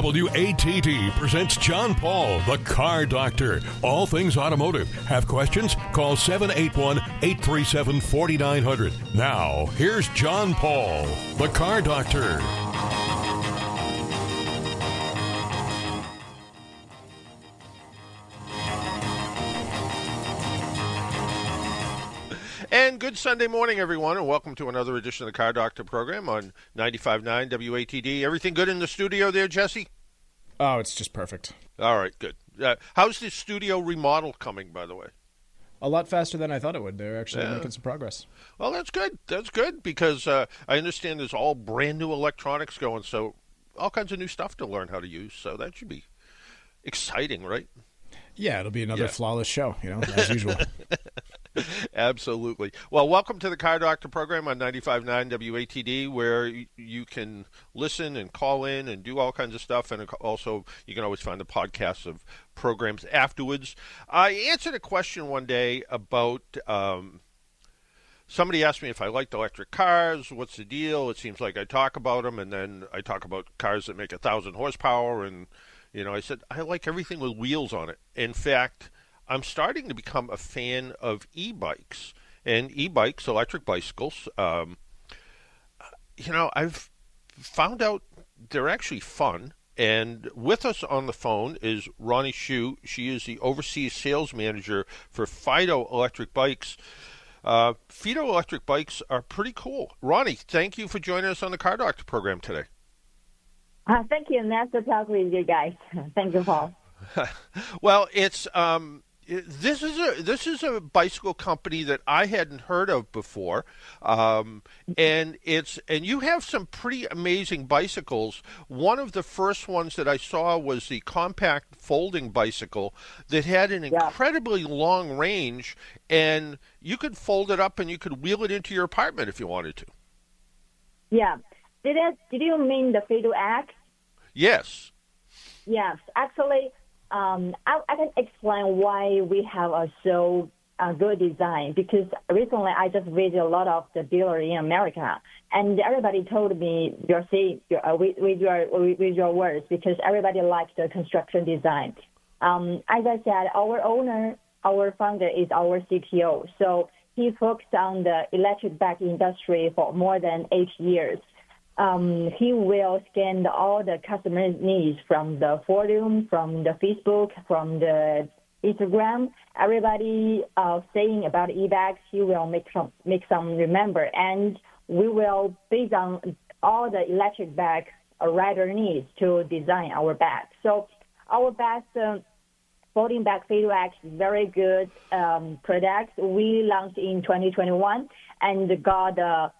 WATD presents John Paul, the Car Doctor. All things automotive. Have questions? Call 781-837-4900. Now, here's John Paul, the Car Doctor. And good Sunday morning, everyone, and welcome to another edition of the Car Doctor program on 95.9 WATD. Everything good in the studio there, Jesse? Oh, it's just perfect. All right, good. How's the studio remodel coming, by the way? A lot faster than I thought it would. They're actually making some progress. Well, that's good. That's good because I understand there's all brand new electronics going, so all kinds of new stuff to learn how to use. So that should be exciting, right? Yeah, it'll be another flawless show, as usual. Absolutely. Well, welcome to the Car Doctor program on 95.9 WATD, where you can listen and call in and do all kinds of stuff, and also you can always find the podcasts of programs afterwards. I answered a question one day about somebody asked me if I liked electric cars, what's the deal? It seems like I talk about them, and then I talk about cars that make 1,000 horsepower, and I said I like everything with wheels on it. In fact, I'm starting to become a fan of e-bikes and e-bikes, electric bicycles. I've found out they're actually fun. And with us on the phone is Ronny. She is the overseas sales manager for Fiido electric bikes. Fiido electric bikes are pretty cool. Ronny, thank you for joining us on the Car Doctor program today. Thank you. Nice to talk with you guys. Thank you, Paul. Well, it's this is a bicycle company that I hadn't heard of before, and you have some pretty amazing bicycles. One of the first ones that I saw was the compact folding bicycle that had an incredibly long range, and you could fold it up and you could wheel it into your apartment if you wanted to. Yeah. Did you mean the Fiido X? Yes. Yes. Actually, I can explain why we have a so good design, because recently I just visited a lot of the dealers in America, and everybody told me with your words, because everybody likes the construction design. As I said, our founder is our CTO, so he focused on the electric bike industry for more than 8 years. He will scan all the customer needs from the forum, from the Facebook, from the Instagram. Everybody saying about e-bags, he will make some remember, and we will, based on all the electric bag rider needs, to design our bag. So our best folding bag Fiido X is very good product. We launched in 2021 and got the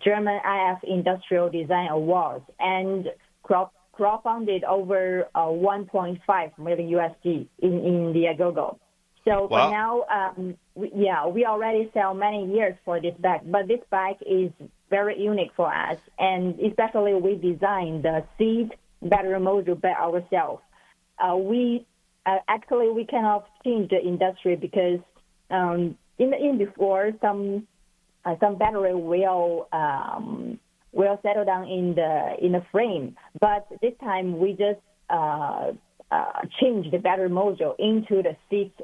German IF Industrial Design Awards and crowdfunded over 1.5 million USD in Indiegogo. So for now, we already sell many years for this bag, but this bag is very unique for us, and especially we designed the seat battery module by ourselves. We cannot change the industry because in before some battery will settle down in the frame, but this time we just change the battery module into the seat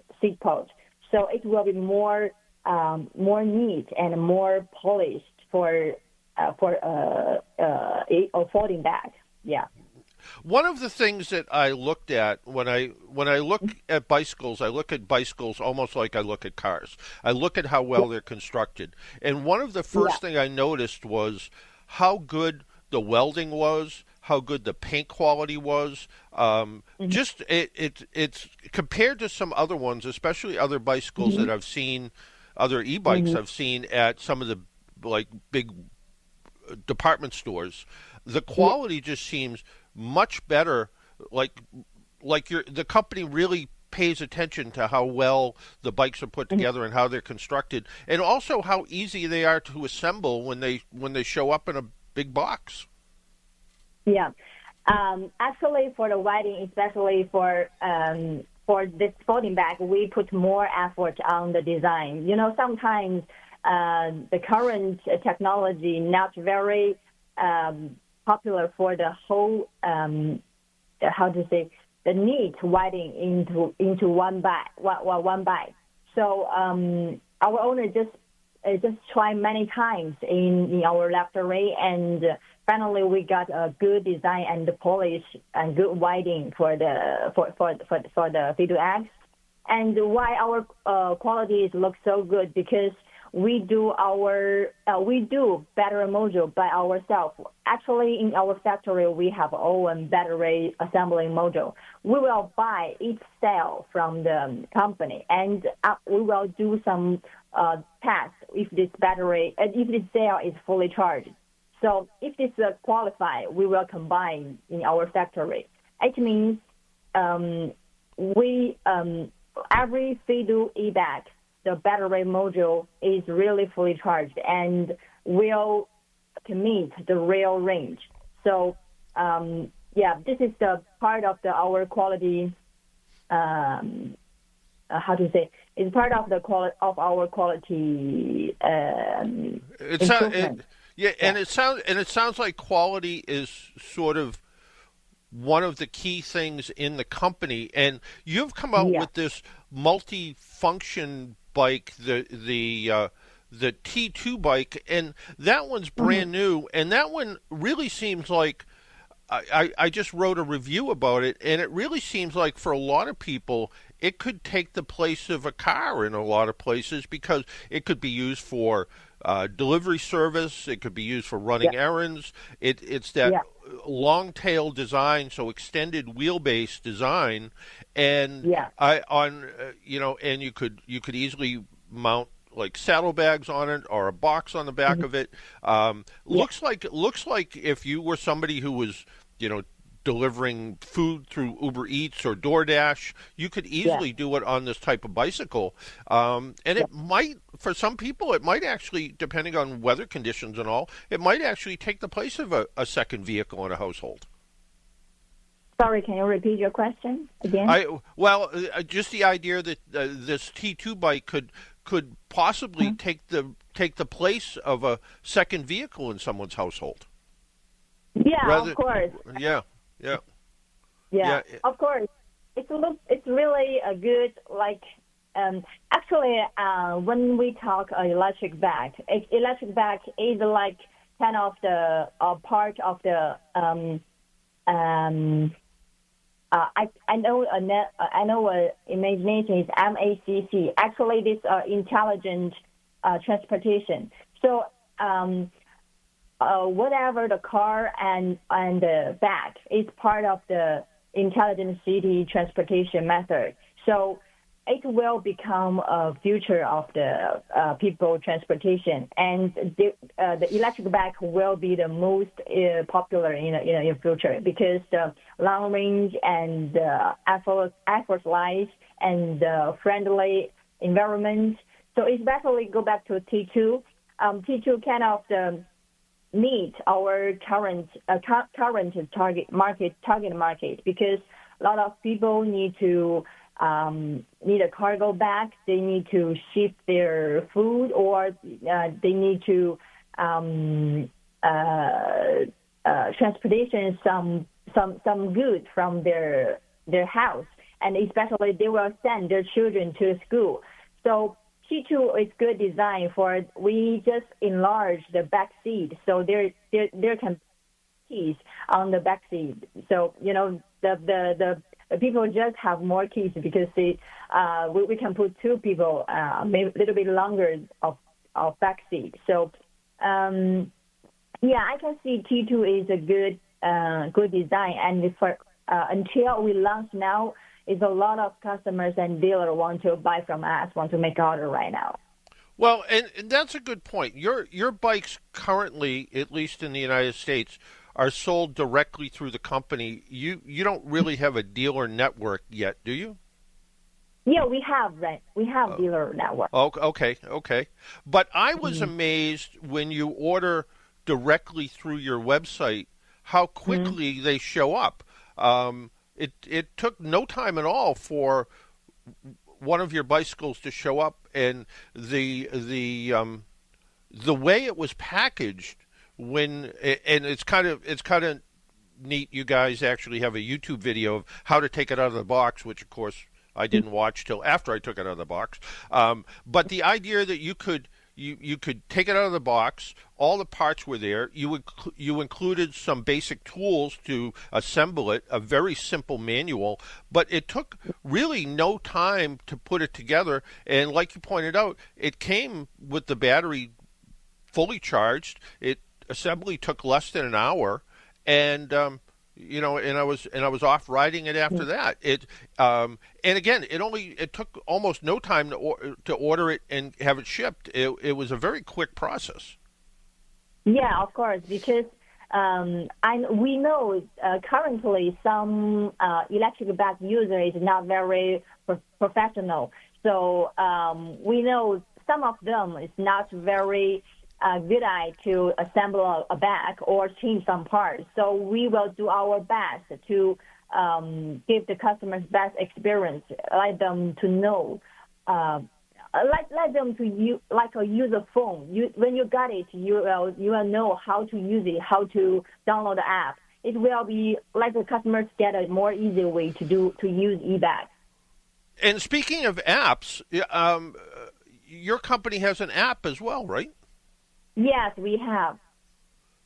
pouch, so it will be more neat and more polished for a folding bag. Yeah. One of the things that I looked at when I look at bicycles, I look at bicycles almost like I look at cars. I look at how well they're constructed. And one of the first thing I noticed was how good the welding was, how good the paint quality was. Just it's compared to some other ones, especially other bicycles that I've seen, other e-bikes I've seen at some of the big department stores. The quality just seems much better. The company really pays attention to how well the bikes are put together and how they're constructed, and also how easy they are to assemble when they show up in a big box. Yeah, actually, for the riding, especially for this folding bag, we put more effort on the design. Sometimes the current technology not very popular for the whole how to say, the neat widening into one bag. So our owner just tried many times in our laboratory, and finally we got a good design and the polish and good widening for the Fiido eggs. And why our qualities look so good, because we do battery module by ourselves. Actually, in our factory, we have our own battery assembling module. We will buy each cell from the company, and we will do some tests if this cell is fully charged. So if this qualify, we will combine in our factory. It means every Fiido e-bag, the battery module is really fully charged and will meet the real range. So, this is the part of our quality. How to say? It's part of our quality. And it sounds like quality is sort of one of the key things in the company, and you've come out with this multi-function bike, the T2 bike, and that one's brand new, and that one really seems like I just wrote a review about it, and it really seems like for a lot of people it could take the place of a car in a lot of places, because it could be used for delivery service, it could be used for running errands. It's that long tail design, so extended wheelbase design, and and you could easily mount like saddlebags on it or a box on the back of it. Looks like if you were somebody who was delivering food through Uber Eats or DoorDash, you could easily do it on this type of bicycle. And it might, for some people, it might actually, depending on weather conditions and all, it might actually take the place of a second vehicle in a household. Sorry, can you repeat your question again? Just the idea that this T2 bike could possibly take the place of a second vehicle in someone's household. Of course. Yeah, of course. It's really a good, actually, when we talk electric bag is like kind of the part of the I know imagination is MACC. Actually, this intelligent transportation. So whatever the car and the bag is part of the intelligent city transportation method. So it will become a future of the people transportation, and the electric bike will be the most popular in the future, because the long range and effortless and friendly environment. So especially go back to T2. T2 kind of meet our current target market, because a lot of people need a cargo bag. They need to ship their food, or they need to transportation some goods from their house, and especially they will send their children to school. So T2 is good design for. We just enlarge the back seat, so there can be keys on the back seat. So the people just have more keys, because we can put two people, maybe a little bit longer of back seat. So I can see T2 is a good design, and for until we launch now, is a lot of customers and dealers want to buy from us, want to make order right now. Well, and that's a good point. Your bikes currently, at least in the United States, are sold directly through the company. You don't really have a dealer network yet, do you? Yeah, we have dealer network. Okay. But I was amazed when you order directly through your website how quickly they show up. It took no time at all for one of your bicycles to show up, and the way it was packaged, it's kind of neat. You guys actually have a YouTube video of how to take it out of the box, which of course I didn't watch till after I took it out of the box. But the idea that you could take it out of the box, all the parts were there. You included some basic tools to assemble it, a very simple manual, but it took really no time to put it together. And like you pointed out, it came with the battery fully charged. Assembly took less than an hour, and and I was off riding it after that. And again, it took almost no time to order it and have it shipped. It was a very quick process. Yeah, of course, because we know currently some electric bag user is not very professional. So we know some of them is not very good eye to assemble a bag or change some parts. So we will do our best to give the customers best experience, let them to know, let them to use a phone. When you got it, you will know how to use it, how to download the app. It will be let the customers get a more easy way to use eBag. And speaking of apps, your company has an app as well, right? Yes, we have.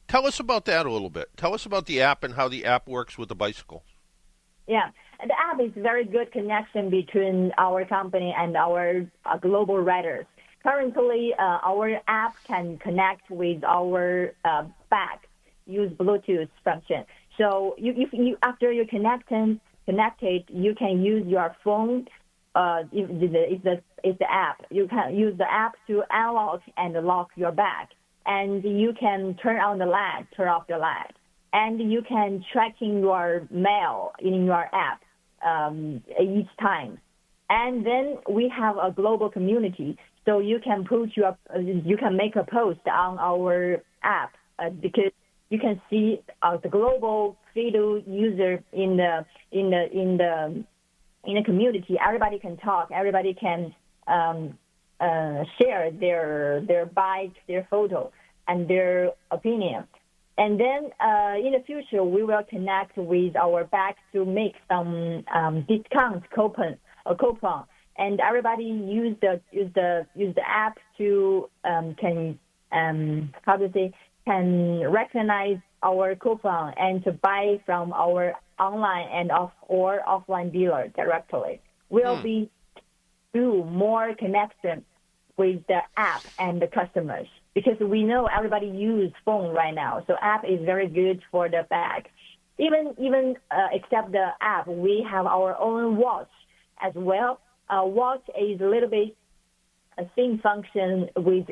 Tell us about that a little bit. Tell us about the app and how the app works with the bicycle. Yeah, the app is very good connection between our company and our global riders. Currently, our app can connect with our bag, use Bluetooth function. So after you're connected, you can use your phone. It's the app. You can use the app to unlock and lock your bag, and you can turn on the light, turn off the light, and you can tracking your mail in your app each time. And then we have a global community, so you can you can make a post on our app because you can see the global Fiido user in the community. Everybody can talk. Everybody can share their bike, their photo, and their opinion. And then in the future, we will connect with our bags to make some discount coupon, and everybody use the app to can recognize our coupon and to buy from our online and or offline dealer directly. We'll be do more connection with the app and the customers because we know everybody use phone right now. So app is very good for the bag. Even except the app, we have our own watch as well. Watch is a little bit same function with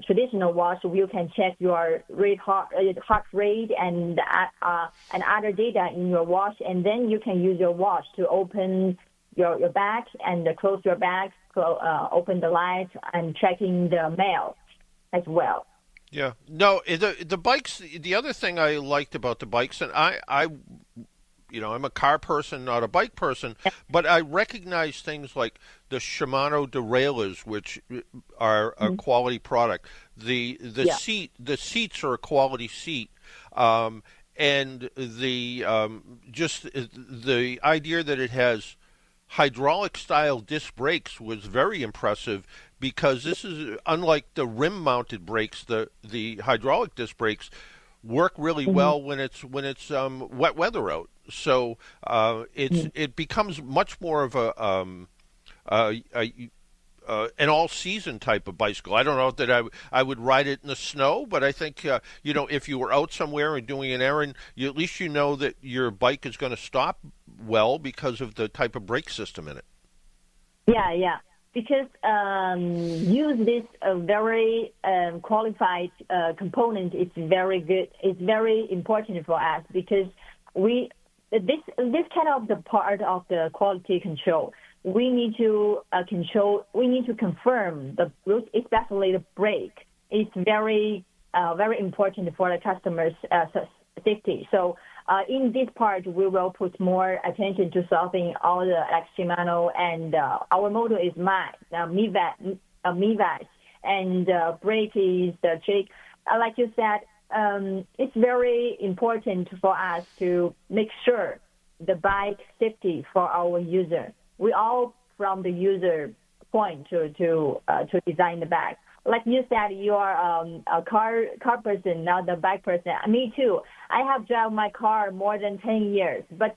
traditional watch. You can check your heart rate and other data in your watch, and then you can use your watch to open your bag and close your bag, open the light, and checking the mail as well. Yeah. No, the bikes, the other thing I liked about the bikes, and I'm a car person, not a bike person, but I recognize things like the Shimano derailleurs, which are a quality product. The seats are a quality seat, and just the idea that it has hydraulic style disc brakes was very impressive because this is unlike the rim mounted brakes. The hydraulic disc brakes work really well when it's wet weather out. So it becomes much more of an all-season type of bicycle. I don't know that I would ride it in the snow, but I think if you were out somewhere and doing an errand, at least you know that your bike is going to stop well because of the type of brake system in it. Yeah. Because use this very qualified component is very good. It's very important for us because this kind of the part of the quality control. We need to control. We need to confirm especially the brake. It's very important for the customer's safety. So in this part, we will put more attention to solving all the Shimano, and our model is Mivax, and brake is the trick. Like you said, it's very important for us to make sure the bike safety for our user. We all from the user point to design the bike. Like you said, you are a car person, not the bike person. Me too. I have driven my car more than 10 years, but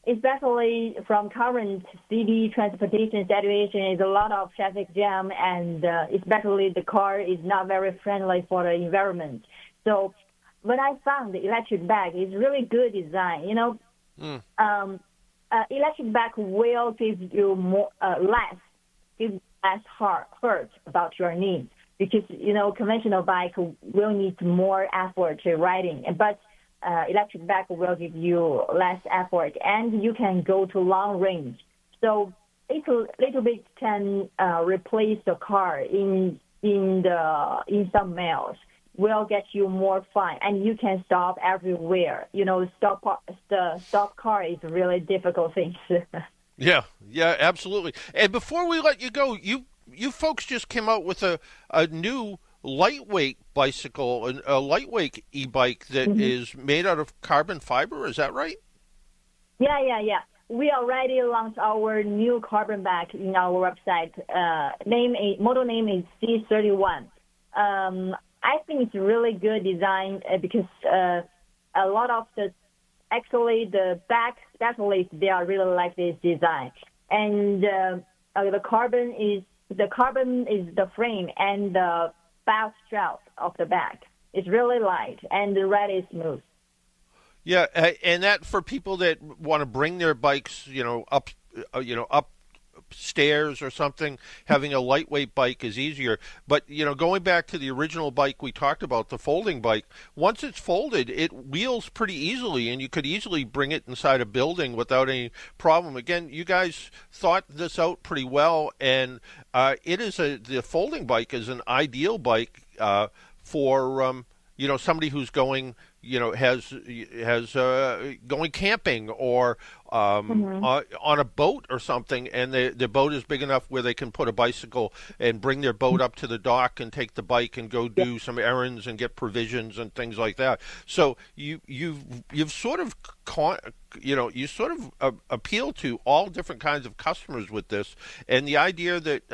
especially from current city transportation situation, is a lot of traffic jam, and especially the car is not very friendly for the environment. So when I found the electric bike, it's really good design. Electric bike will give you more less hurt about your knees, because conventional bike will need more effort to riding, but electric bike will give you less effort, and you can go to long range. So it's a little bit can replace the car in some miles. Will get you more fun, and you can stop everywhere. Stop car is really difficult thing. Yeah, absolutely. And before we let you go, you folks just came out with a new lightweight bicycle, a lightweight e-bike that is made out of carbon fiber. Is that right? Yeah. We already launched our new carbon bike in our website. Model name is C31. I think it's really good design because a lot of the back specialists, they are really like this design, and the carbon is the frame, and the back strap of the back is really light, and the ride is smooth. Yeah, and that for people that want to bring their bikes, up stairs or something, having a lightweight bike is easier. But going back to the original bike we talked about, the folding bike, once it's folded, it wheels pretty easily, and you could easily bring it inside a building without any problem. Again, you guys thought this out pretty well, and the folding bike is an ideal bike for somebody who's going going camping or on a boat or something, and the boat is big enough where they can put a bicycle and bring their boat up to the dock and take the bike and go do some errands and get provisions and things like that. So you've sort of appeal to all different kinds of customers with this, and the idea that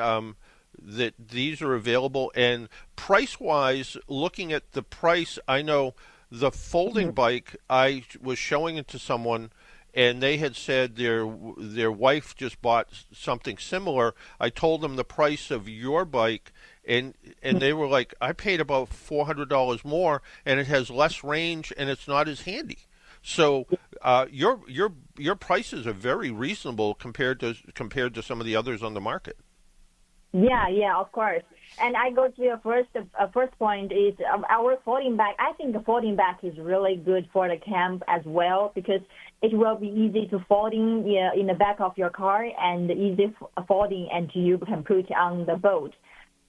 these are available. And price-wise, looking at the price, I know the folding bike, I was showing it to someone, and they had said their wife just bought something similar. I told them the price of your bike, and they were like, I paid about $400 more, and it has less range, and it's not as handy. So your prices are very reasonable compared to some of the others on the market. Yeah, of course. And I go to your first point is our folding bag. I think the folding bag is really good for the camp as well, because it will be easy to folding in the back of your car, and easy folding, and you can put on the boat.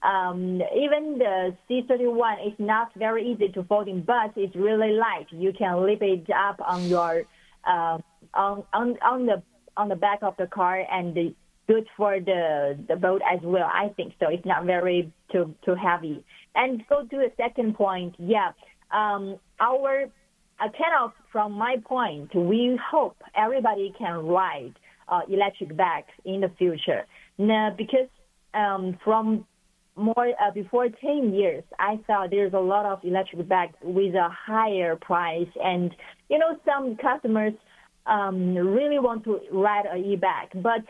Even the C31 is not very easy to folding, but it's really light. You can lift it up on your on the back of the car, and good for the boat as well. I think so. It's not very too heavy. And go to the second point. Our kind of from my point, we hope everybody can ride electric bikes in the future. Now, because from more before 10 years, I saw there's a lot of electric bikes with a higher price, and some customers really want to ride a e-bike, but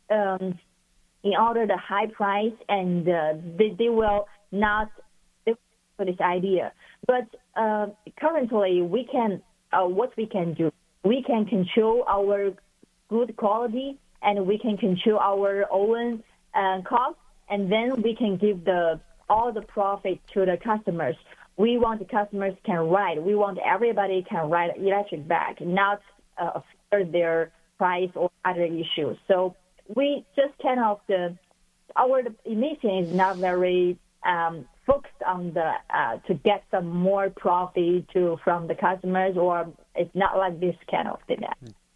in order the high price, and they will not for this idea. But currently, we can what we can do, we can control our good quality, and we can control our own cost, and then we can give all the profit to the customers. We want the customers can ride. We want everybody can ride electric bike, not for their price or other issues. So we just kind of our emission is not very focused on to get some more profit from the customers, or it's not like this kind of thing.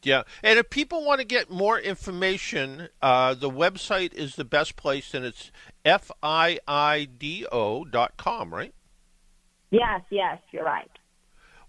Yeah, and if people want to get more information, the website is the best place, and it's Fiido.com, right? Yes, you're right.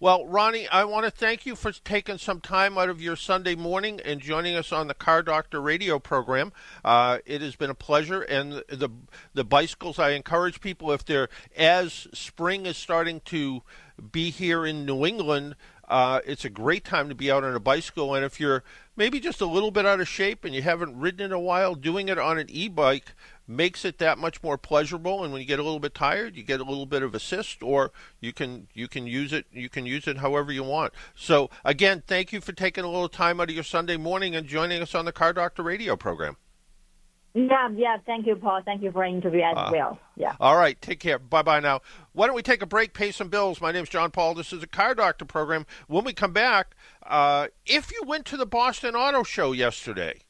Well, Ronny, I want to thank you for taking some time out of your Sunday morning and joining us on the Car Doctor radio program. It has been a pleasure, and the bicycles, I encourage people, if they're, as spring is starting to be here in New England, it's a great time to be out on a bicycle, and if you're maybe just a little bit out of shape and you haven't ridden in a while, doing it on an e-bike makes it that much more pleasurable. And when you get a little bit tired, you get a little bit of assist, or you can use it however you want. So again, thank you for taking a little time out of your Sunday morning and joining us on the Car Doctor radio program. Yeah. Thank you, Paul. Thank you for the interview as well. Yeah. All right. Take care. Bye-bye now. Why don't we take a break, pay some bills? My name's John Paul. This is the Car Doctor program. When we come back, if you went to the Boston Auto Show yesterday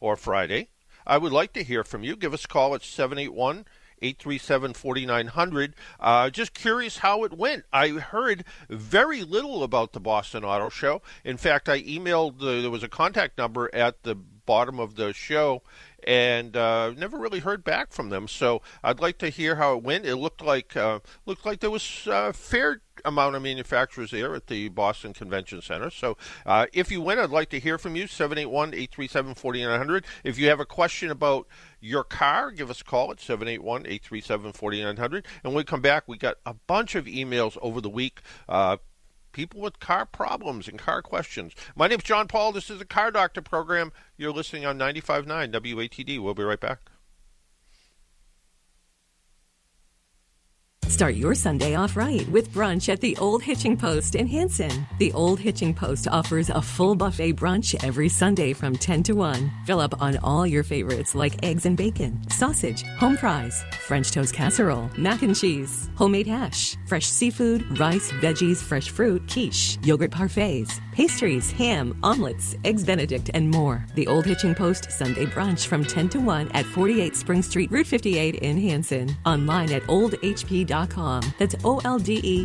or Friday, I would like to hear from you. Give us a call at 781-837-4900. Just curious how it went. I heard very little about the Boston Auto Show. In fact, I emailed, there was a contact number at the bottom of the show, and never really heard back from them. So I'd like to hear how it went. It looked like there was a fair amount of manufacturers there at the Boston Convention Center. So if you went, I'd like to hear from you, 781-837-4900. If you have a question about your car, give us a call at 781-837-4900. And when we come back, we got a bunch of emails over the week, people with car problems and car questions. My name's John Paul. This is the Car Doctor program. You're listening on 95.9 WATD. We'll be right back. Start your Sunday off right with brunch at the Old Hitching Post in Hanson. The Old Hitching Post offers a full buffet brunch every Sunday from 10 to 1. Fill up on all your favorites like eggs and bacon, sausage, home fries, French toast casserole, mac and cheese, homemade hash, fresh seafood, rice, veggies, fresh fruit, quiche, yogurt parfaits, pastries, ham, omelets, eggs Benedict, and more. The Old Hitching Post Sunday brunch from 10 to 1 at 48 Spring Street, Route 58 in Hanson. Online at oldhp.com. That's oldehp.com.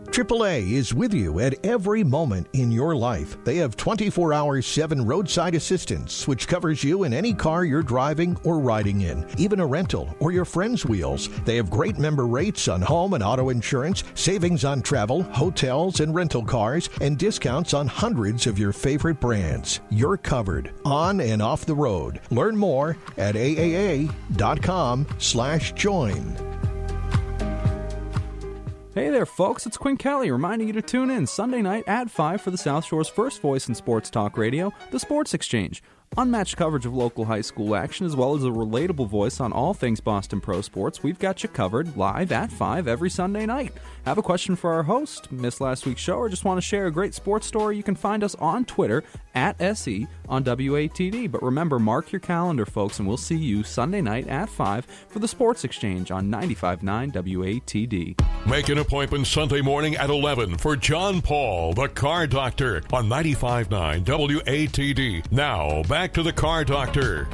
AAA is with you at every moment in your life. They have 24/7 roadside assistance, which covers you in any car you're driving or riding in, even a rental or your friend's wheels. They have great member rates on home and auto insurance, savings on travel, hotels, and rental cars, and discounts on hundreds of your favorite brands. You're covered on and off the road. Learn more at aaa.com/join. Hey there, folks. It's Quinn Kelly reminding you to tune in Sunday night at 5 for the South Shore's first voice in sports talk radio, The Sports Exchange. Unmatched coverage of local high school action, as well as a relatable voice on all things Boston Pro Sports. We've got you covered live at 5 every Sunday night. Have a question for our host, missed last week's show, or just want to share a great sports story? You can find us on Twitter at SE on WATD. But remember, mark your calendar, folks, and we'll see you Sunday night at 5 for the Sports Exchange on 95.9 WATD. Make an appointment Sunday morning at 11 for John Paul, the Car Doctor, on 95.9 WATD. Now, back to the Car Doctor.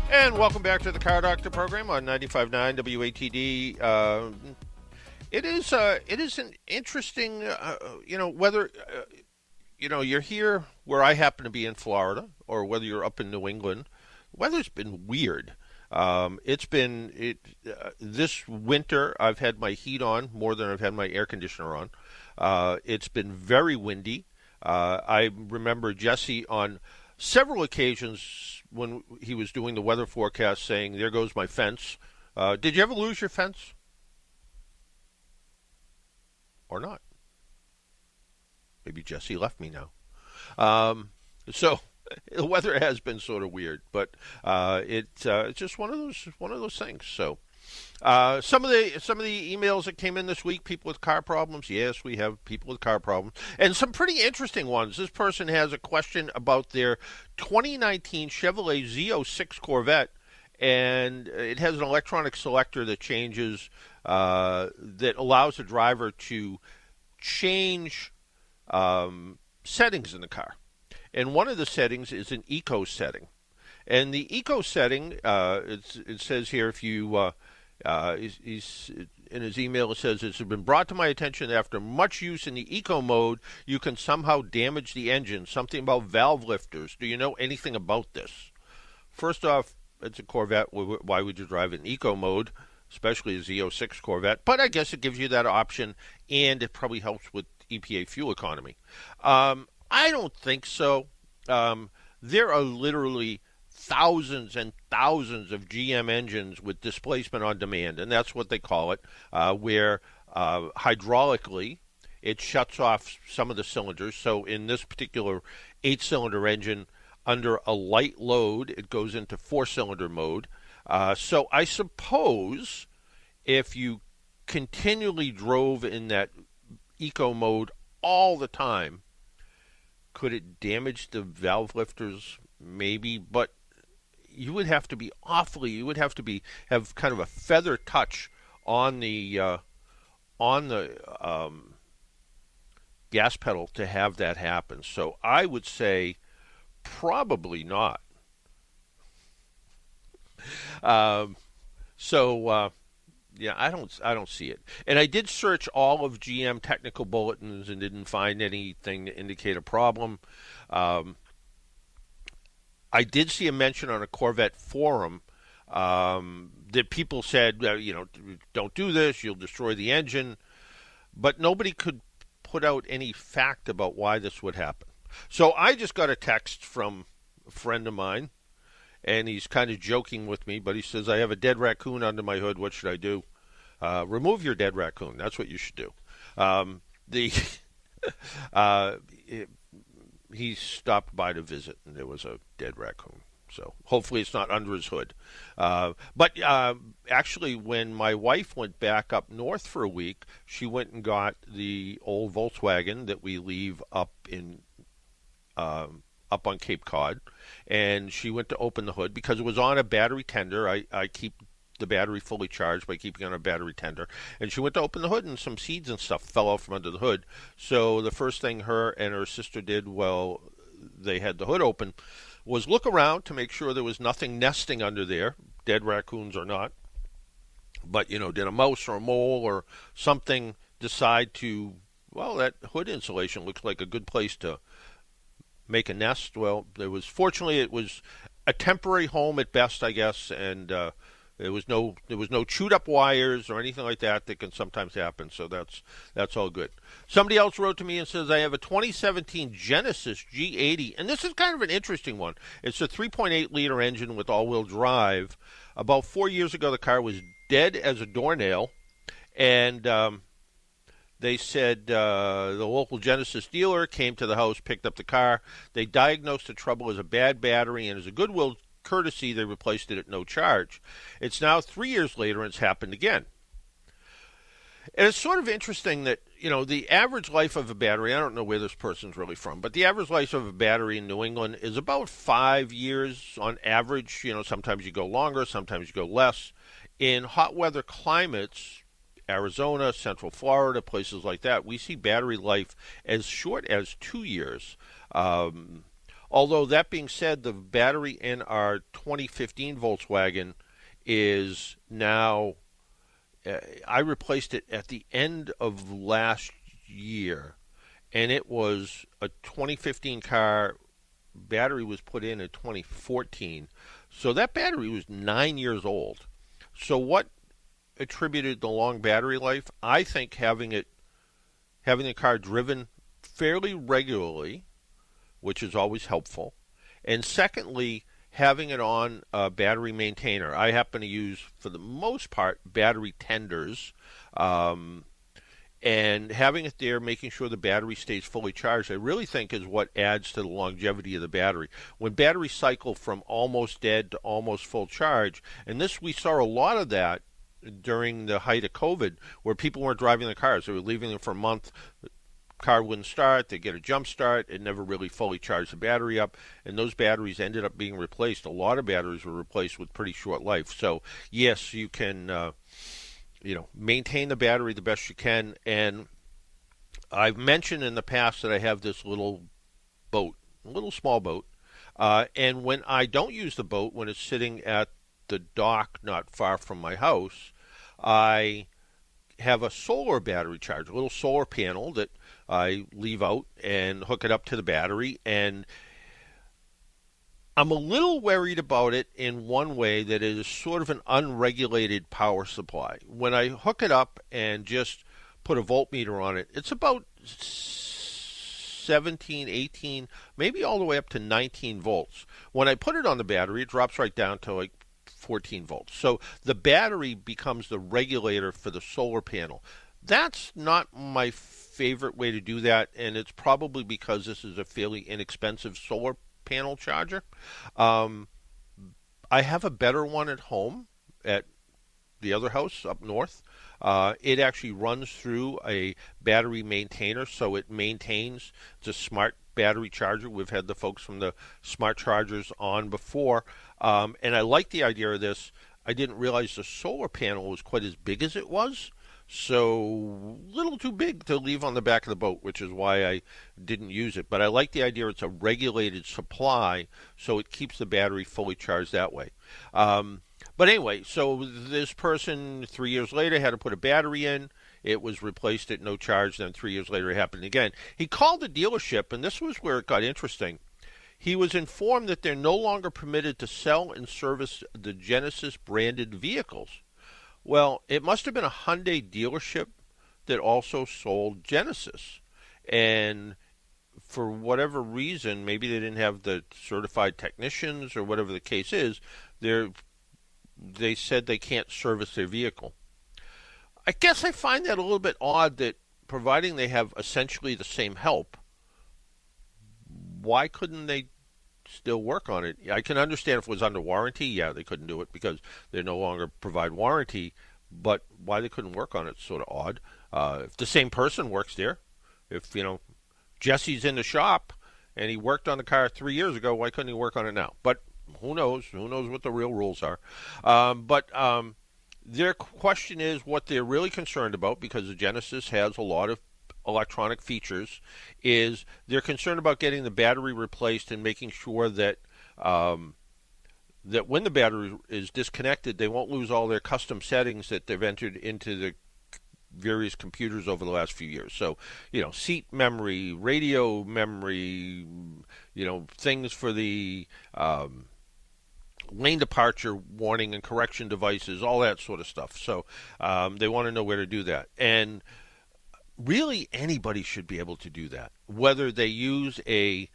And welcome back to the Car Doctor program on 95.9 WATD. It is an interesting, whether, you're here where I happen to be in Florida or whether you're up in New England. The weather's been weird. This winter I've had my heat on more than I've had my air conditioner on. It's been very windy. I remember Jesse on several occasions when he was doing the weather forecast saying, "There goes my fence." Did you ever lose your fence? Or not? Maybe Jesse left me now. So the weather has been sort of weird, but it's just one of those things. So some of the emails that came in this week, people with car problems. Yes, we have people with car problems, and some pretty interesting ones. This person has a question about their 2019 Chevrolet Z06 Corvette, and it has an electronic selector that changes, that allows the driver to change settings in the car. And one of the settings is an eco setting. And the eco setting, it says here, if you, he's in his email, it says, "It's been brought to my attention that after much use in the eco mode, you can somehow damage the engine. Something about valve lifters. Do you know anything about this?" First off, it's a Corvette. Why would you drive it in eco mode, especially a Z06 Corvette? But I guess it gives you that option, and it probably helps with EPA fuel economy. I don't think so. There are literally thousands and thousands of GM engines with displacement on demand, and that's what they call it, where hydraulically it shuts off some of the cylinders. So in this particular 8-cylinder engine, under a light load, it goes into 4-cylinder mode. So I suppose if you continually drove in that eco mode all the time, could it damage the valve lifters? Maybe, but you would have to be have kind of a feather touch on the gas pedal to have that happen. So I would say probably not. Yeah, I don't see it. And I did search all of GM technical bulletins and didn't find anything to indicate a problem. I did see a mention on a Corvette forum that people said, don't do this, you'll destroy the engine. But nobody could put out any fact about why this would happen. So I just got a text from a friend of mine, and he's kind of joking with me, but he says, I have a dead raccoon under my hood. What should I do? Remove your dead raccoon. That's what you should do. He stopped by to visit, and there was a dead raccoon. So hopefully it's not under his hood. But actually, when my wife went back up north for a week, she went and got the old Volkswagen that we leave up on Cape Cod, and she went to open the hood because it was on a battery tender. I keep the battery fully charged by keeping it on a battery tender. And she went to open the hood, and some seeds and stuff fell out from under the hood. So the first thing her and her sister did while they had the hood open was look around to make sure there was nothing nesting under there, dead raccoons or not. But, did a mouse or a mole or something decide to, that hood insulation looks like a good place to make a nest? Well, fortunately it was a temporary home at best, I guess, and there was no chewed up wires or anything like that can sometimes happen. So that's all good. Somebody else wrote to me and says, I have a 2017 Genesis G80, and this is kind of an interesting one. It's a 3.8 liter engine with all-wheel drive. About 4 years ago, the car was dead as a doornail, and they said the local Genesis dealer came to the house, picked up the car. They diagnosed the trouble as a bad battery, and as a goodwill courtesy, they replaced it at no charge. It's now 3 years later, and it's happened again. And it's sort of interesting that, the average life of a battery, I don't know where this person's really from, but the average life of a battery in New England is about 5 years on average. Sometimes you go longer, sometimes you go less. In hot weather climates, Arizona, Central Florida, places like that, we see battery life as short as 2 years. Although, that being said, the battery in our 2015 Volkswagen is now, I replaced it at the end of last year, and it was a 2015 car. Battery was put in 2014. So that battery was 9 years old. So what attributed the long battery life? I think having the car driven fairly regularly, which is always helpful. And secondly, having it on a battery maintainer. I happen to use, for the most part, battery tenders. And having it there, making sure the battery stays fully charged, I really think is what adds to the longevity of the battery. When batteries cycle from almost dead to almost full charge, and we saw a lot of that during the height of COVID, where people weren't driving their cars. They were leaving them for a month. Car wouldn't start, they get a jump start, it never really fully charged the battery up, and those batteries ended up being replaced. A lot of batteries were replaced with pretty short life. So yes, you can maintain the battery the best you can. And I've mentioned in the past that I have this little boat, a little small boat, and when I don't use the boat, when it's sitting at the dock not far from my house, I have a solar battery charger, a little solar panel that I leave out and hook it up to the battery. And I'm a little worried about it in one way, that it is sort of an unregulated power supply. When I hook it up and just put a voltmeter on it, it's about 17, 18, maybe all the way up to 19 volts. When I put it on the battery, it drops right down to like 14 volts. So the battery becomes the regulator for the solar panel. That's not my favorite way to do that, and it's probably because this is a fairly inexpensive solar panel charger. I have a better one at home at the other house up north. It actually runs through a battery maintainer, so it maintains. It's a smart battery charger. We've had the folks from the smart chargers on before, and I like the idea of this. I didn't realize the solar panel was quite as big as it was, so a little too big to leave on the back of the boat, which is why I didn't use it. But I like the idea it's a regulated supply, so it keeps the battery fully charged that way. But anyway, so this person 3 years later had to put a battery in. It was replaced at no charge. Then 3 years later it happened again. He called the dealership, and this was where it got interesting. He was informed that they're no longer permitted to sell and service the Genesis branded vehicles. Well, it must have been a Hyundai dealership that also sold Genesis. And for whatever reason, maybe they didn't have the certified technicians or whatever the case is, they said they can't service their vehicle. I guess I find that a little bit odd, that providing they have essentially the same help, why couldn't they still work on it? I can understand if it was under warranty. Yeah, they couldn't do it because they no longer provide warranty, but why they couldn't work on it is sort of odd. If the same person works there, if, Jesse's in the shop and he worked on the car 3 years ago, why couldn't he work on it now? But who knows? Who knows what the real rules are? But their question is what they're really concerned about, because the Genesis has a lot of electronic features, is they're concerned about getting the battery replaced and making sure that that when the battery is disconnected, they won't lose all their custom settings that they've entered into the various computers over the last few years. So, seat memory, radio memory, things for the lane departure warning and correction devices, all that sort of stuff. So they want to know where to do that. And really, anybody should be able to do that, whether they use a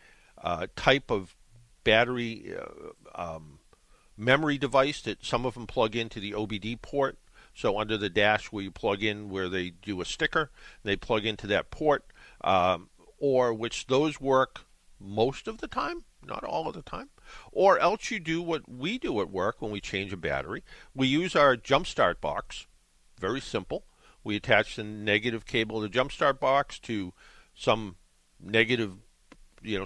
type of battery memory device that some of them plug into the OBD port. So under the dash where you plug in, where they do a sticker, they plug into that port, or which those work most of the time, not all of the time. Or else you do what we do at work when we change a battery. We use our jump start box. Very simple. We attach the negative cable of the jump start box to some negative,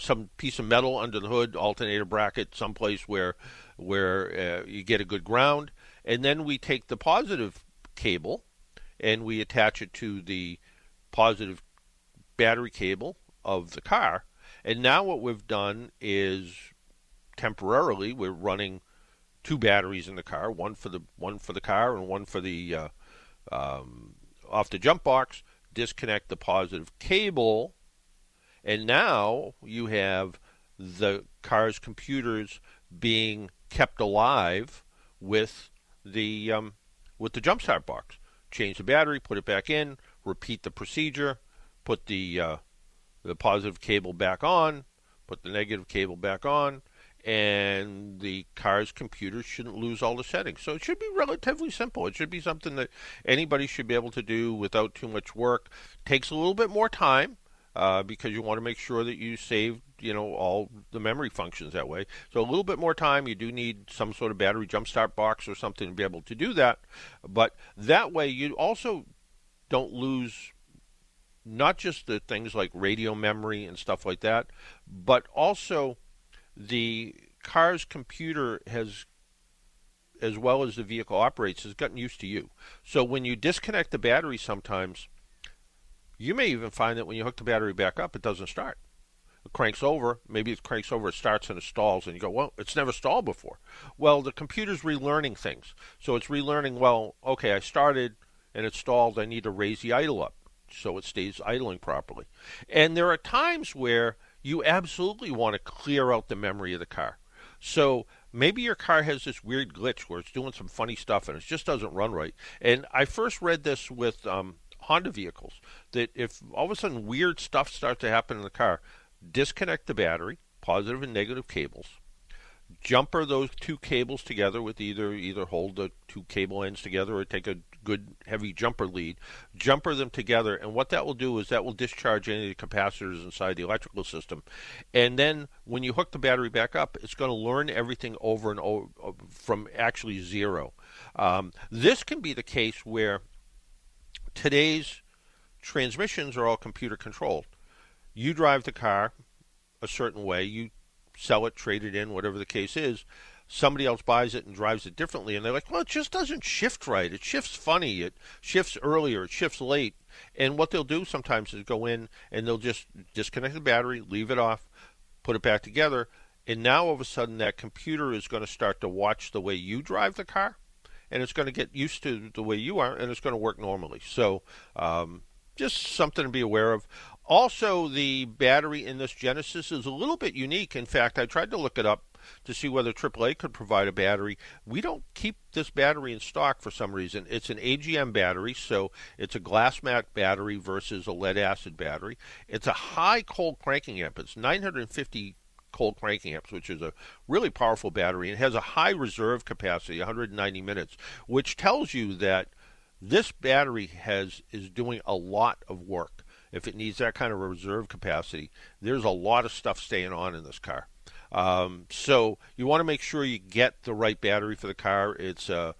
some piece of metal under the hood, alternator bracket, someplace where you get a good ground. And then we take the positive cable and we attach it to the positive battery cable of the car. And now what we've done is temporarily we're running two batteries in the car, one for the car and one for the off the jump box. Disconnect the positive cable, and now you have the car's computers being kept alive with the jump start box. Change the battery, put it back in, repeat the procedure, put the positive cable back on, put the negative cable back on, and the car's computer shouldn't lose all the settings. So it should be relatively simple. It should be something that anybody should be able to do without too much work. Takes a little bit more time because you want to make sure that you save, all the memory functions that way. So a little bit more time. You do need some sort of battery jump start box or something to be able to do that. But that way you also don't lose not just the things like radio memory and stuff like that, but also the car's computer has, as well as the vehicle operates, has gotten used to you. So when you disconnect the battery sometimes, you may even find that when you hook the battery back up, it doesn't start. It cranks over. Maybe it cranks over, it starts and it stalls, and you go, well, it's never stalled before. Well, the computer's relearning things. So it's relearning, well, okay, I started and it stalled. I need to raise the idle up so it stays idling properly. And there are times where you absolutely want to clear out the memory of the car. So maybe your car has this weird glitch where it's doing some funny stuff and it just doesn't run right. And I first read this with Honda vehicles, that if all of a sudden weird stuff starts to happen in the car, disconnect the battery, positive and negative cables, jumper those two cables together with either hold the two cable ends together or take a good heavy jumper lead, jumper them together, and what that will do is that will discharge any of the capacitors inside the electrical system. And then when you hook the battery back up, it's going to learn everything over and over from actually zero. This can be the case where today's transmissions are all computer controlled. You drive the car a certain way, you sell it, trade it in, whatever the case is. Somebody else buys it and drives it differently, and they're like, well, it just doesn't shift right. It shifts funny. It shifts earlier. It shifts late. And what they'll do sometimes is go in and they'll just disconnect the battery, leave it off, put it back together, and now all of a sudden that computer is going to start to watch the way you drive the car, and it's going to get used to the way you are, and it's going to work normally. So just something to be aware of. Also, the battery in this Genesis is a little bit unique. In fact, I tried to look it up to see whether AAA could provide a battery. We don't keep this battery in stock for some reason. It's an AGM battery, so it's a glass mat battery versus a lead acid battery. It's a high cold cranking amp. It's 950 cold cranking amps, which is a really powerful battery. It has a high reserve capacity, 190 minutes, which tells you that this battery is doing a lot of work. If it needs that kind of reserve capacity, there's a lot of stuff staying on in this car. So you want to make sure you get the right battery for the car. It's a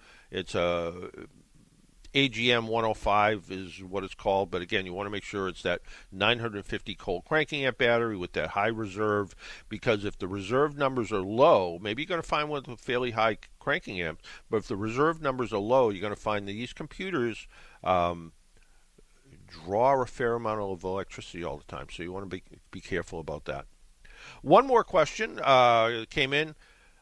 AGM 105 is what it's called, but again, you want to make sure it's that 950 cold cranking amp battery with that high reserve, because if the reserve numbers are low, maybe you're going to find one with a fairly high cranking amp, but if the reserve numbers are low, you're going to find that these computers draw a fair amount of electricity all the time, so you want to be careful about that. One more question came in.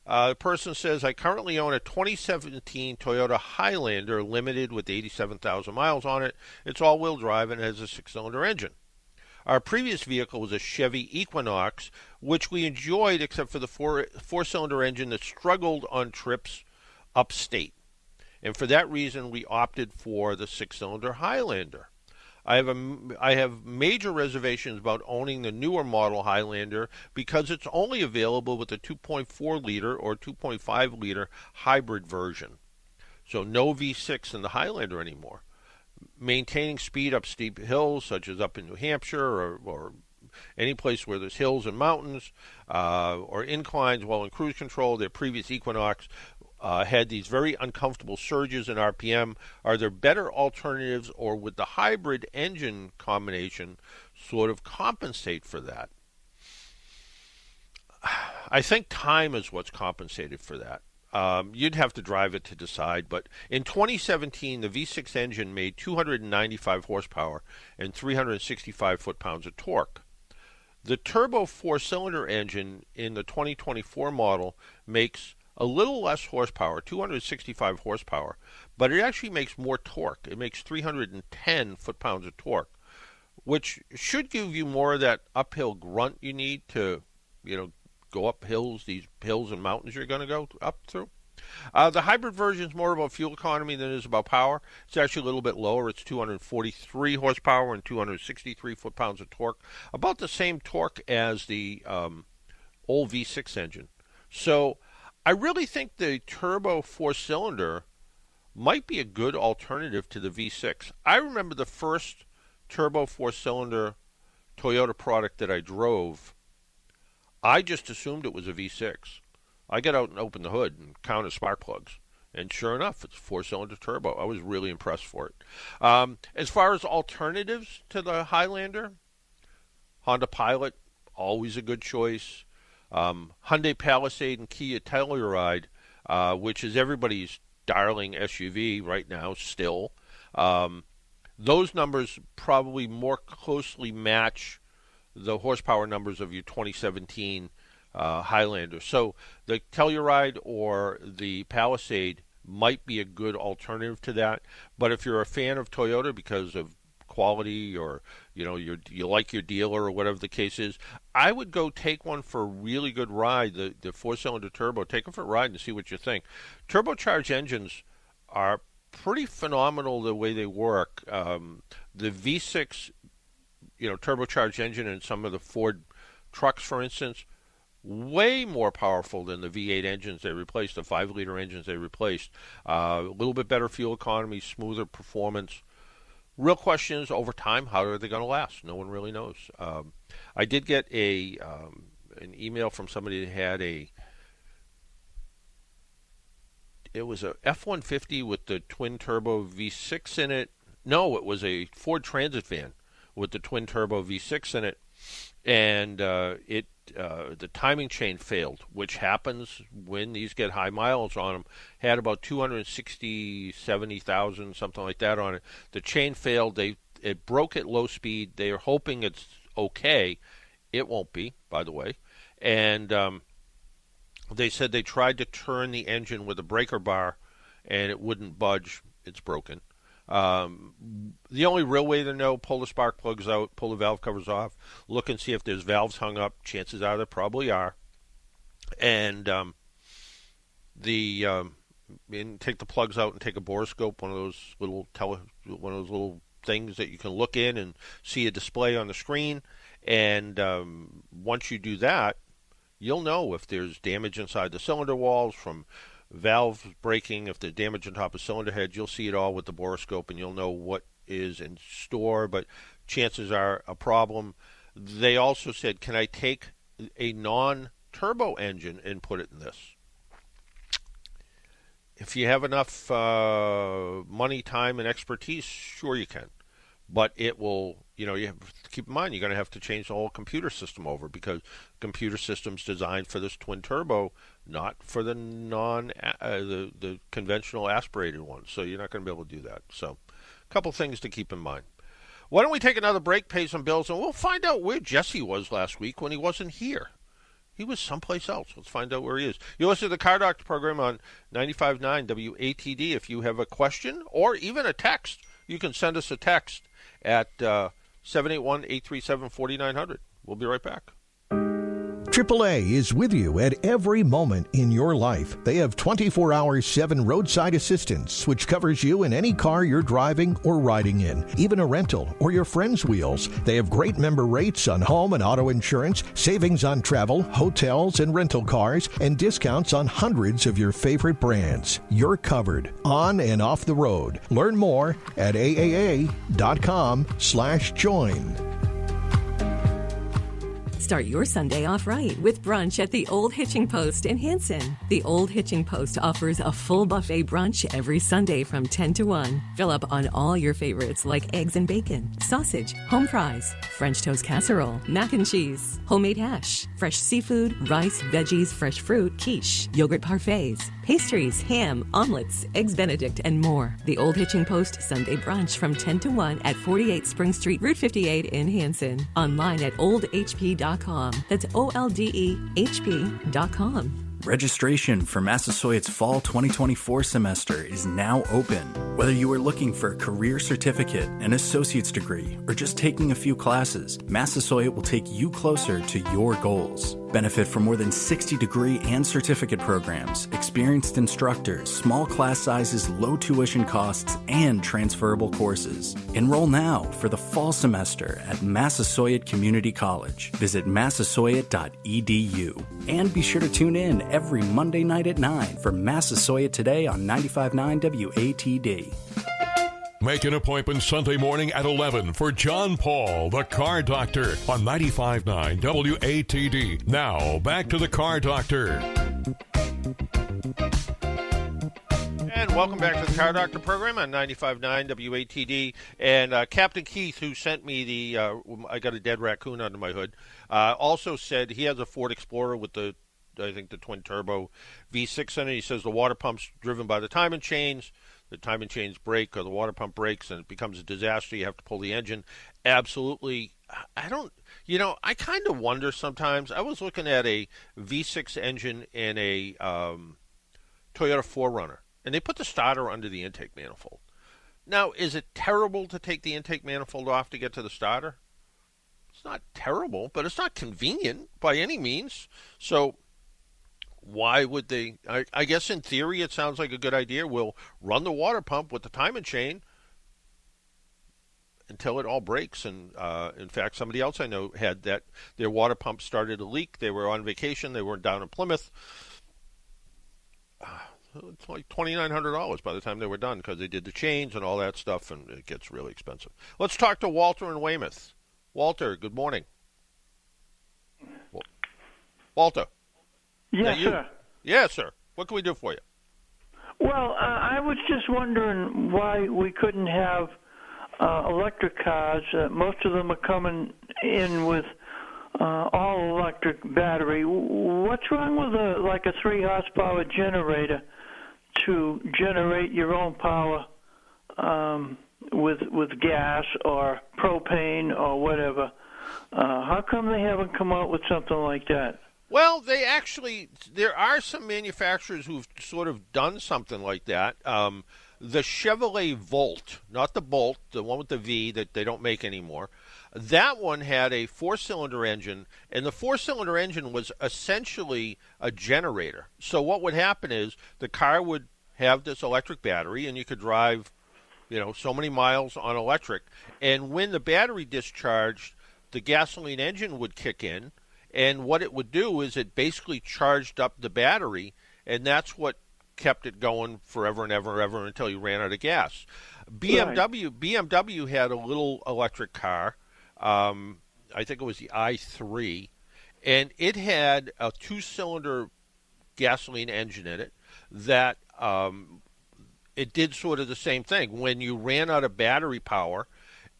The person says, I currently own a 2017 Toyota Highlander Limited with 87,000 miles on it. It's all-wheel drive and has a 6-cylinder engine. Our previous vehicle was a Chevy Equinox, which we enjoyed except for the four-cylinder engine that struggled on trips upstate. And for that reason, we opted for the 6-cylinder Highlander. I have major reservations about owning the newer model Highlander because it's only available with the 2.4 liter or 2.5 liter hybrid version. So no V6 in the Highlander anymore. Maintaining speed up steep hills, such as up in New Hampshire or any place where there's hills and mountains or inclines while in cruise control. Their previous Equinox had these very uncomfortable surges in RPM. Are there better alternatives, or would the hybrid engine combination sort of compensate for that? I think time is what's compensated for that. You'd have to drive it to decide, but in 2017, the V6 engine made 295 horsepower and 365 foot-pounds of torque. The turbo four-cylinder engine in the 2024 model makes a little less horsepower, 265 horsepower, but it actually makes more torque. It makes 310 foot-pounds of torque, which should give you more of that uphill grunt you need to, go up hills, these hills and mountains you're going to go up through. The hybrid version is more about fuel economy than it is about power. It's actually a little bit lower. It's 243 horsepower and 263 foot-pounds of torque, about the same torque as the old V6 engine. So I really think the turbo four-cylinder might be a good alternative to the V6. I remember the first turbo four-cylinder Toyota product that I drove, I just assumed it was a V6. I got out and opened the hood and counted spark plugs, and sure enough, it's a four-cylinder turbo. I was really impressed for it. As far as alternatives to the Highlander, Honda Pilot, always a good choice. Hyundai Palisade and Kia Telluride, which is everybody's darling SUV right now still. Those numbers probably more closely match the horsepower numbers of your 2017 Highlander. So the Telluride or the Palisade might be a good alternative to that. But if you're a fan of Toyota because of quality, or you like your dealer, or whatever the case is, I would go take one for a really good ride. The 4-cylinder turbo, take them for a ride and see what you think. Turbocharged engines are pretty phenomenal the way they work. The V6, turbocharged engine in some of the Ford trucks, for instance, way more powerful than the V8 engines they replaced, the 5-liter engines they replaced. A little bit better fuel economy, smoother performance. Real question is, over time, how are they going to last? No one really knows. I did get an email from somebody that had it was a F-150 with the twin-turbo V6 in it. No, it was a Ford Transit van with the twin-turbo V6 in it. And the timing chain failed, which happens when these get high miles on them. Had about 70,000, something like that on it. The chain failed. It broke at low speed. They are hoping it's okay. It won't be, by the way. And they said they tried to turn the engine with a breaker bar, and it wouldn't budge. It's broken. The only real way to know, pull the spark plugs out, pull the valve covers off, look and see if there's valves hung up. Chances are there probably are. And take the plugs out and take a borescope, one of those little things that you can look in and see a display on the screen. And once you do that, you'll know if there's damage inside the cylinder walls from valves breaking. If there's damage on top of cylinder heads, you'll see it all with the borescope, and you'll know what is in store, but chances are a problem. They also said, can I take a non-turbo engine and put it in this? If you have enough money, time, and expertise, sure you can. But it will, you have to keep in mind, you're going to have to change the whole computer system over, because the computer system's designed for this twin turbo, not for the the conventional aspirated one. So you're not going to be able to do that. So a couple things to keep in mind. Why don't we take another break, pay some bills, and we'll find out where Jesse was last week when he wasn't here. He was someplace else. Let's find out where he is. You listen to the Car Doctor program on 95.9 WATD. If you have a question or even a text, you can send us a text at 781-837-4900. We'll be right back. AAA is with you at every moment in your life. They have 24/7 roadside assistance, which covers you in any car you're driving or riding in, even a rental or your friend's wheels. They have great member rates on home and auto insurance, savings on travel, hotels, and rental cars, and discounts on hundreds of your favorite brands. You're covered on and off the road. Learn more at aaa.com/join. Start your Sunday off right with brunch at the Old Hitching Post in Hanson. The Old Hitching Post offers a full buffet brunch every Sunday from 10 to 1. Fill up on all your favorites like eggs and bacon, sausage, home fries, French toast casserole, mac and cheese, homemade hash, fresh seafood, rice, veggies, fresh fruit, quiche, yogurt parfaits, pastries, ham, omelets, eggs Benedict, and more. The Old Hitching Post Sunday brunch from 10 to 1 at 48 Spring Street, Route 58 in Hanson. Online at oldhp.com. That's OLDEHP.com. Registration for Massasoit's Fall 2024 semester is now open. Whether you are looking for a career certificate, an associate's degree, or just taking a few classes, Massasoit will take you closer to your goals. Benefit from more than 60 degree and certificate programs, experienced instructors, small class sizes, low tuition costs, and transferable courses. Enroll now for the fall semester at Massasoit Community College. Visit massasoit.edu. And be sure to tune in every Monday night at 9 for Massasoit Today on 95.9 WATD. Make an appointment Sunday morning at 11 for John Paul, the Car Doctor, on 95.9 WATD. Now, back to the Car Doctor. And welcome back to the Car Doctor program on 95.9 WATD. And Captain Keith, who sent me I got a dead raccoon under my hood, also said he has a Ford Explorer with the twin turbo V6 in it. He says the water pump's driven by the timing chains. The timing chains break or the water pump breaks and it becomes a disaster. You have to pull the engine. Absolutely. I kind of wonder sometimes. I was looking at a V6 engine in a Toyota 4Runner, and they put the starter under the intake manifold. Now, is it terrible to take the intake manifold off to get to the starter? It's not terrible, but it's not convenient by any means. So why would they? I guess in theory it sounds like a good idea. We'll run the water pump with the timing chain until it all breaks. And in fact, somebody else I know had that. Their water pump started to leak. They were on vacation. They weren't down in Plymouth. It's like $2,900 by the time they were done because they did the chains and all that stuff, and it gets really expensive. Let's talk to Walter in Weymouth. Walter, good morning. Walter. Yes, sir. Yes, sir. What can we do for you? Well, I was just wondering why we couldn't have electric cars. Most of them are coming in with all electric battery. What's wrong with a 3 horsepower generator to generate your own power with gas or propane or whatever? How come they haven't come out with something like that? Well, there are some manufacturers who've sort of done something like that. The Chevrolet Volt, not the Bolt, the one with the V that they don't make anymore, that one had a 4-cylinder engine, and the 4-cylinder engine was essentially a generator. So what would happen is the car would have this electric battery, and you could drive, so many miles on electric. And when the battery discharged, the gasoline engine would kick in, and what it would do is it basically charged up the battery, and that's what kept it going forever and ever and ever until you ran out of gas. BMW had a little electric car. I think it was the i3, and it had a 2-cylinder gasoline engine in it that it did sort of the same thing. When you ran out of battery power,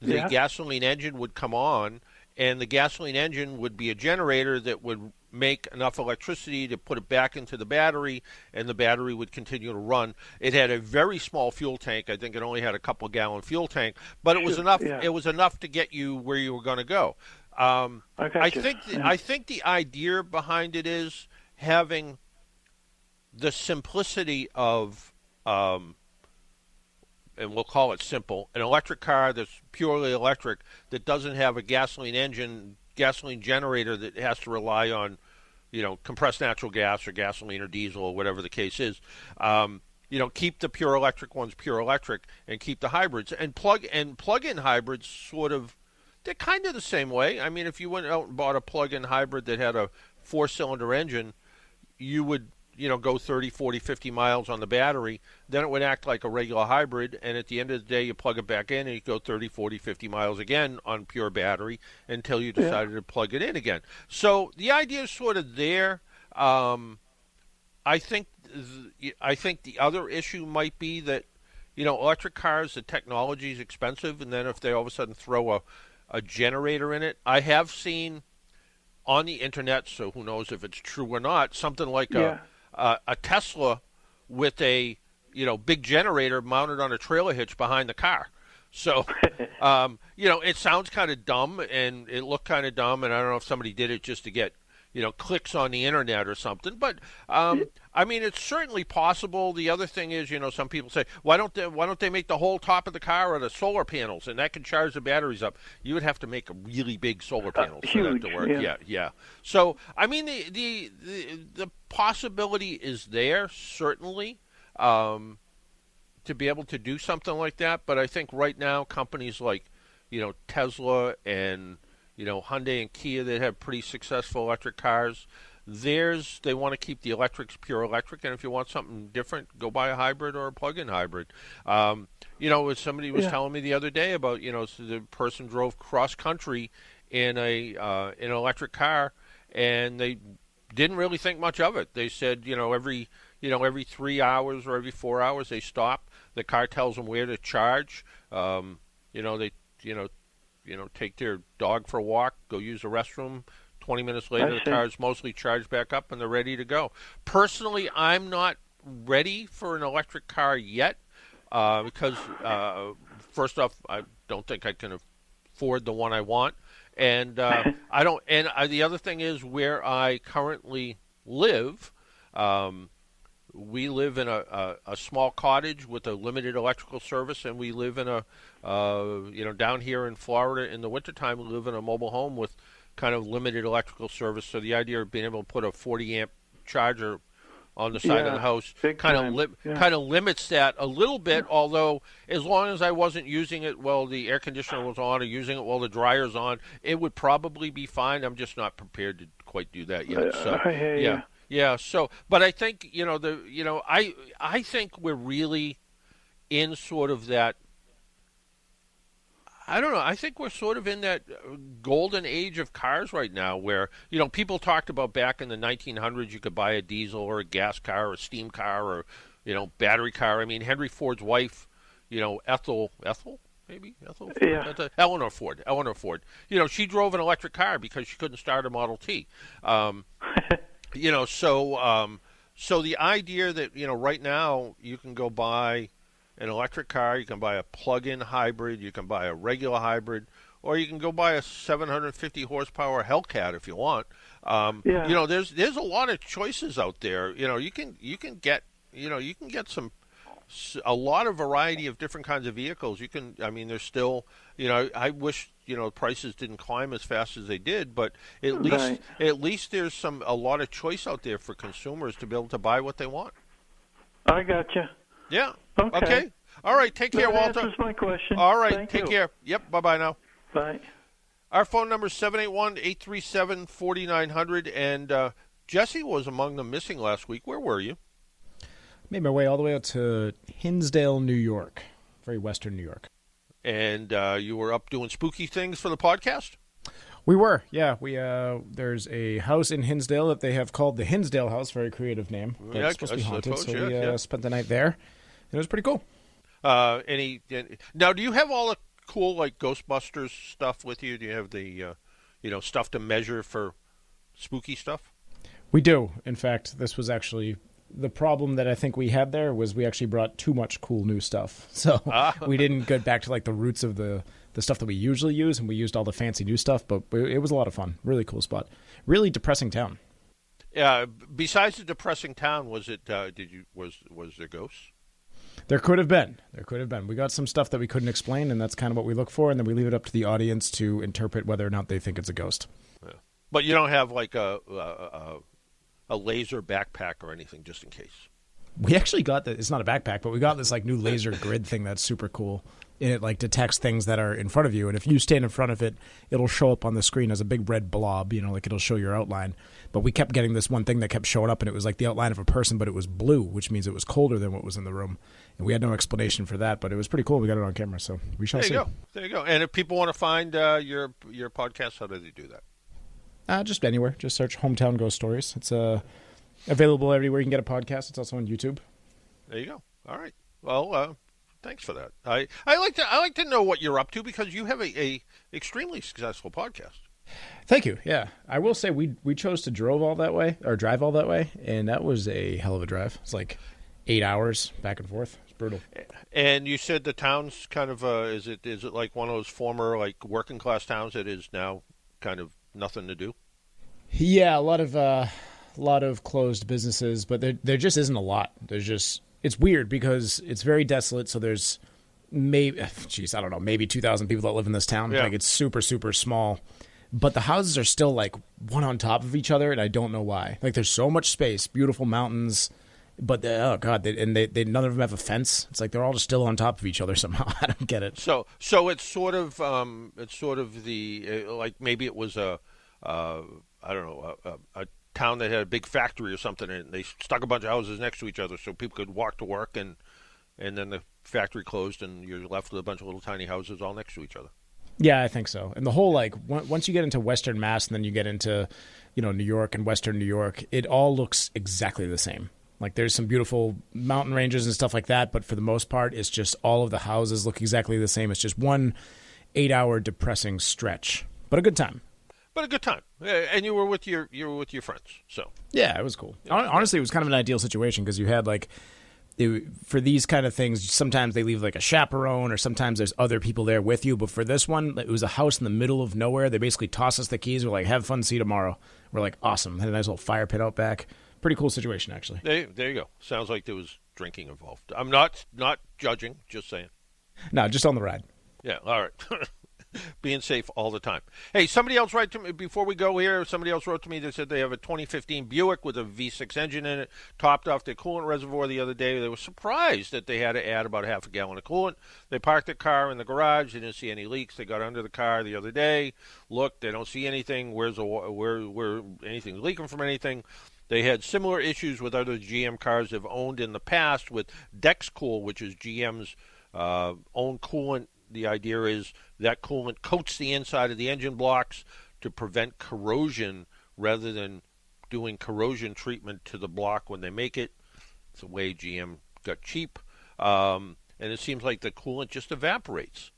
the gasoline engine would come on, and the gasoline engine would be a generator that would make enough electricity to put it back into the battery, and the battery would continue to run. It had a very small fuel tank. I think it only had a couple-gallon fuel tank, but it was enough. Yeah. It was enough to get you where you were going to go. I think the idea behind it is having the simplicity of, and we'll call it simple, an electric car that's purely electric that doesn't have a gasoline generator that has to rely on, compressed natural gas or gasoline or diesel or whatever the case is. Keep the pure electric ones pure electric and keep the hybrids. And plug-in hybrids sort of, they're kind of the same way. I mean, if you went out and bought a plug-in hybrid that had a 4-cylinder engine, you would go 30, 40, 50 miles on the battery, then it would act like a regular hybrid, and at the end of the day, you plug it back in, and you go 30, 40, 50 miles again on pure battery until you decided to plug it in again. So the idea is sort of there. I think the other issue might be that, electric cars, the technology is expensive, and then if they all of a sudden throw a generator in it, I have seen on the internet, so who knows if it's true or not, something like a Tesla with a big generator mounted on a trailer hitch behind the car. So it sounds kind of dumb and it looked kind of dumb, and I don't know if somebody did it just to get clicks on the internet or something. But I mean, it's certainly possible. The other thing is, some people say, why don't they make the whole top of the car out of solar panels, and that can charge the batteries up? You would have to make a really big solar panels for that to work. Yeah. So I mean, the possibility is there certainly to be able to do something like that. But I think right now companies like Tesla and Hyundai and Kia that have pretty successful electric cars, they want to keep the electrics pure electric, and if you want something different, go buy a hybrid or a plug-in hybrid. Somebody was telling me the otother day about, so the person drove cross-country in an electric car, and they didn't really think much of it. They said, every 3 hours or every 4 hours they stop. The car tells them where to charge. Take their dog for a walk, go use the restroom. 20 minutes later, the car is mostly charged back up and they're ready to go. Personally, I'm not ready for an electric car yet because, first off, I don't think I can afford the one I want. And I don't. And the other thing is where I currently live, we live in a small cottage with a limited electrical service, and we live in down here in Florida in the wintertime, we live in a mobile home with kind of limited electrical service. So the idea of being able to put a 40-amp charger on the side of the house kind of limits that a little bit, although as long as I wasn't using it while the air conditioner was on or using it while the dryer's on, it would probably be fine. I'm just not prepared to quite do that yet. So yeah. So, but I think I think we're really in sort of that. I don't know. I think we're sort of in that golden age of cars right now where, people talked about back in the 1900s you could buy a diesel or a gas car or a steam car or, battery car. I mean, Henry Ford's wife, Ethel, maybe? Ethel? Yeah. Eleanor Ford. She drove an electric car because she couldn't start a Model T. So the idea that, right now you can go buy an electric car, you can buy a plug-in hybrid, you can buy a regular hybrid, or you can go buy a 750 horsepower Hellcat if you want. There's a lot of choices out there. You can get a lot of variety of different kinds of vehicles. There's still, I wish, prices didn't climb as fast as they did, but at least there's a lot of choice out there for consumers to be able to buy what they want. I gotcha. Yeah. Okay. All right. Take care, Walter. That answers my question. All right. Thank Take you. care. Yep. Bye-bye now. Bye. Our phone number is 781-837-4900. And Jesse was among the missing last week. Where were you? Made my way all the way out to Hinsdale, New York. Very western New York. And you were up doing spooky things for the podcast? We were, yeah. There's a house in Hinsdale that they have called the Hinsdale House, very creative name. But it's supposed to be haunted, so we spent the night there. It was pretty cool. Now, do you have all the cool Ghostbusters stuff with you? Do you have the stuff to measure for spooky stuff? We do. In fact, this was actually the problem that I think we had there was we actually brought too much cool new stuff. So we didn't get back to the roots of the stuff that we usually use, and we used all the fancy new stuff, but it was a lot of fun. Really cool spot. Really depressing town. Besides the depressing town, was there ghosts? There could have been. We got some stuff that we couldn't explain, and that's kind of what we look for, and then we leave it up to the audience to interpret whether or not they think it's a ghost. Yeah. But you don't have a laser backpack or anything just in case? We actually got it's not a backpack, but we got this new laser grid thing that's super cool. And it detects things that are in front of you, and if you stand in front of it, it'll show up on the screen as a big red blob. It'll show your outline. But we kept getting this one thing that kept showing up, and it was the outline of a person, but it was blue, which means it was colder than what was in the room. And we had no explanation for that, but it was pretty cool. We got it on camera, so we shall see. There you go. And if people want to find your podcast, how do they do that? Just anywhere. Just search Hometown Ghost Stories. It's available everywhere you can get a podcast. It's also on YouTube. There you go. All right. Well, thanks for that. I like to know what you're up to because you have a extremely successful podcast. Thank you. Yeah, I will say we chose to drive all that way, and that was a hell of a drive. It's 8 hours back and forth. It's brutal. And you said the town's kind of is it like one of those former working class towns that is now kind of nothing to do? Yeah, a lot of closed businesses, but there just isn't a lot. It's weird because it's very desolate. So there's maybe 2,000 people that live in this town. Yeah. It's super, super small, but the houses are still one on top of each other. And I don't know why. There's so much space, beautiful mountains, but they none of them have a fence. It's they're all just still on top of each other somehow. I don't get it. So it's sort of the maybe it was a town that had a big factory or something, and they stuck a bunch of houses next to each other so people could walk to work, and then the factory closed, and you're left with a bunch of little tiny houses all next to each other. Yeah, I think so. And the whole once you get into Western Mass, and then you get into New York and Western New York, it all looks exactly the same. There's some beautiful mountain ranges and stuff like that, but for the most part, it's just all of the houses look exactly the same. It's just one 8-hour depressing stretch, but a good time. And you were with your friends, so yeah, it was cool. Honestly, it was kind of an ideal situation because you had for these kind of things, sometimes they leave a chaperone, or sometimes there's other people there with you. But for this one, it was a house in the middle of nowhere. They basically toss us the keys. We're have fun, see you tomorrow. We're awesome. Had a nice little fire pit out back. Pretty cool situation, actually. There you go. Sounds like there was drinking involved. I'm not judging, just saying. No, just on the ride. Yeah, all right. Being safe all the time. Hey, somebody else wrote to me before we go here. Somebody else wrote to me. They said they have a 2015 Buick with a V6 engine in it, topped off their coolant reservoir the other day. They were surprised that they had to add about half a gallon of coolant. They parked their car in the garage. They didn't see any leaks. They got under the car the other day. Looked, they don't see anything. Where anything leaking from anything? They had similar issues with other GM cars they've owned in the past with Dexcool, which is GM's own coolant. The idea is that coolant coats the inside of the engine blocks to prevent corrosion rather than doing corrosion treatment to the block when they make it. It's the way GM got cheap. And it seems like the coolant just evaporates.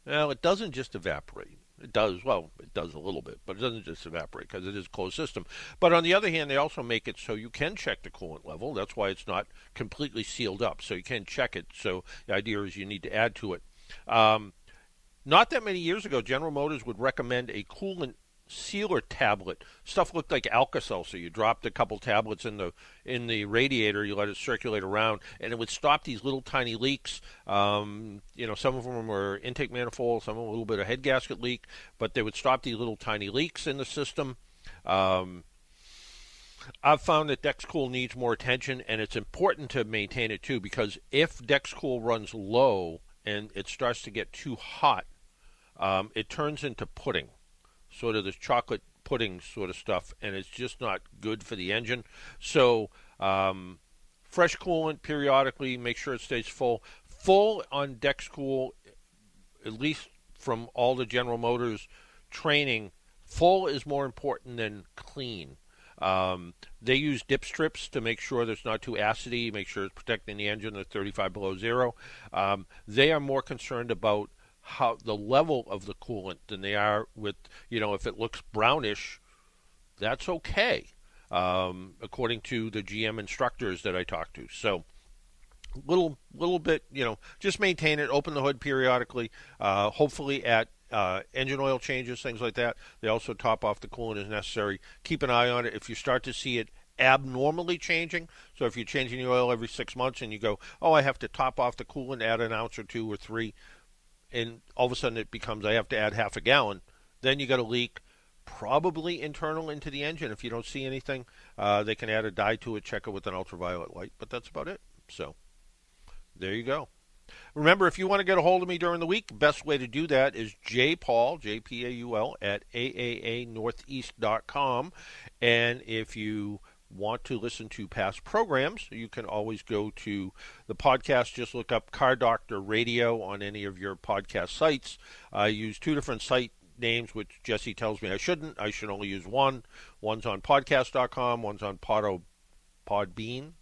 Well, it doesn't just evaporate. It does a little bit, but it doesn't just evaporate because it is a closed system. But on the other hand, they also make it so you can check the coolant level. That's why it's not completely sealed up, so you can check it. So the idea is you need to add to it. Not that many years ago, General Motors would recommend a coolant sealer tablet. Stuff looked like Alka-Seltzer. You dropped a couple tablets in the radiator, you let it circulate around, and it would stop these little tiny leaks. Some of them were intake manifold, some of them a little bit of head gasket leak, but they would stop these little tiny leaks in the system. I've found that Dexcool needs more attention, and it's important to maintain it too, because if Dexcool runs low and it starts to get too hot, it turns into pudding, sort of this chocolate pudding sort of stuff, and it's just not good for the engine. So fresh coolant periodically, make sure it stays full. Full on Dexcool, at least from all the General Motors training, full is more important than clean. They use dip strips to make sure there's not too acidy, make sure it's protecting the engine at 35 below zero. They are more concerned about how the level of the coolant than they are with, if it looks brownish, that's okay, according to the GM instructors that I talked to. So little bit, just maintain it, open the hood periodically, hopefully at engine oil changes, things like that. They also top off the coolant as necessary. Keep an eye on it. If you start to see it abnormally changing, so if you're changing the oil every 6 months and you go, I have to top off the coolant, add an ounce or 2 or 3, and all of a sudden it becomes I have to add half a gallon, then you got a leak, probably internal into the engine. If you don't see anything, they can add a dye to it, check it with an ultraviolet light, but that's about it. So there you go. Remember, if you want to get a hold of me during the week, best way to do that is jpaul, J-P-A-U-L, at aaanortheast.com. And if you want to listen to past programs, you can always go to the podcast. Just look up Car Doctor Radio on any of your podcast sites. I use 2 different site names, which Jesse tells me I shouldn't. I should only use one. One's on podcast.com, one's on Podbean.